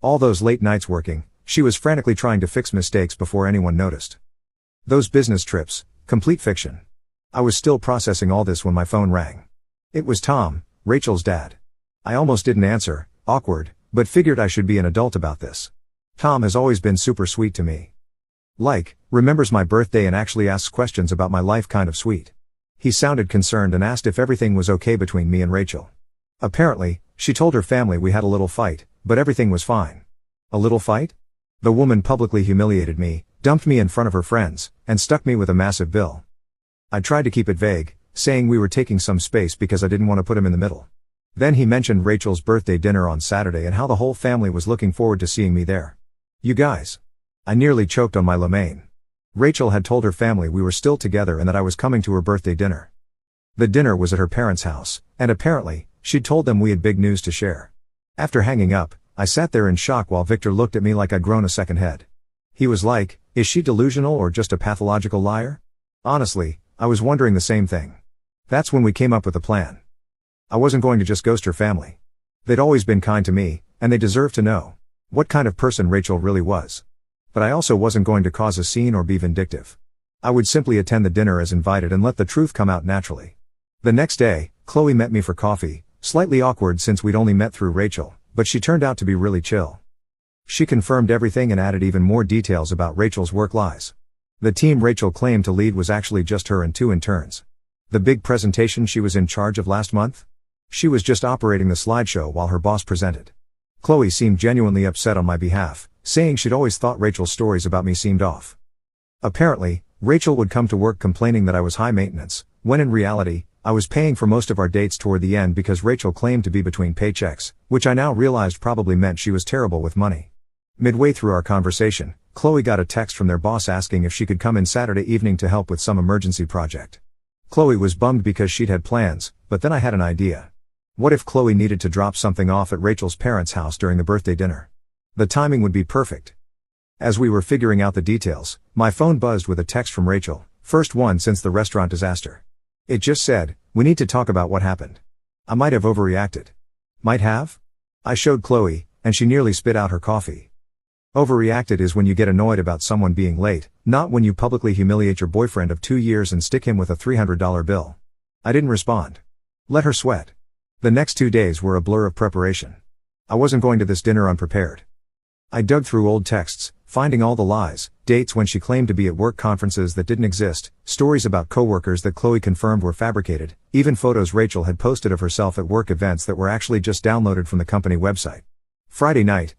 All those late nights working, she was frantically trying to fix mistakes before anyone noticed. Those business trips, complete fiction. I was still processing all this when my phone rang. It was Tom, Rachel's dad. I almost didn't answer, awkward, but figured I should be an adult about this. Tom has always been super sweet to me. Remembers my birthday and actually asks questions about my life, kind of sweet. He sounded concerned and asked if everything was okay between me and Rachel. Apparently, she told her family we had a little fight, but everything was fine. A little fight? The woman publicly humiliated me, dumped me in front of her friends, and stuck me with a massive bill. I tried to keep it vague, saying we were taking some space because I didn't want to put him in the middle. Then he mentioned Rachel's birthday dinner on Saturday and how the whole family was looking forward to seeing me there. You guys. I nearly choked on my lemonade. Rachel had told her family we were still together and that I was coming to her birthday dinner. The dinner was at her parents' house, and apparently, she'd told them we had big news to share. After hanging up, I sat there in shock while Victor looked at me like I'd grown a second head. He was like, is she delusional or just a pathological liar? Honestly, I was wondering the same thing. That's when we came up with a plan. I wasn't going to just ghost her family. They'd always been kind to me, and they deserved to know what kind of person Rachel really was. But I also wasn't going to cause a scene or be vindictive. I would simply attend the dinner as invited and let the truth come out naturally. The next day, Chloe met me for coffee, slightly awkward since we'd only met through Rachel, but she turned out to be really chill. She confirmed everything and added even more details about Rachel's work lies. The team Rachel claimed to lead was actually just her and 2 interns. The big presentation she was in charge of last month? She was just operating the slideshow while her boss presented. Chloe seemed genuinely upset on my behalf, saying she'd always thought Rachel's stories about me seemed off. Apparently, Rachel would come to work complaining that I was high maintenance, when in reality, I was paying for most of our dates toward the end because Rachel claimed to be between paychecks, which I now realized probably meant she was terrible with money. Midway through our conversation, Chloe got a text from their boss asking if she could come in Saturday evening to help with some emergency project. Chloe was bummed because she'd had plans, but then I had an idea. What if Chloe needed to drop something off at Rachel's parents' house during the birthday dinner? The timing would be perfect. As we were figuring out the details, my phone buzzed with a text from Rachel, first one since the restaurant disaster. It just said, "We need to talk about what happened." I might have overreacted. Might have? I showed Chloe, and she nearly spit out her coffee. Overreacted is when you get annoyed about someone being late, not when you publicly humiliate your boyfriend of 2 years and stick him with a $300 bill. I didn't respond. Let her sweat. The next 2 days were a blur of preparation. I wasn't going to this dinner unprepared. I dug through old texts, finding all the lies, dates when she claimed to be at work conferences that didn't exist, stories about coworkers that Chloe confirmed were fabricated, even photos Rachel had posted of herself at work events that were actually just downloaded from the company website. Friday night,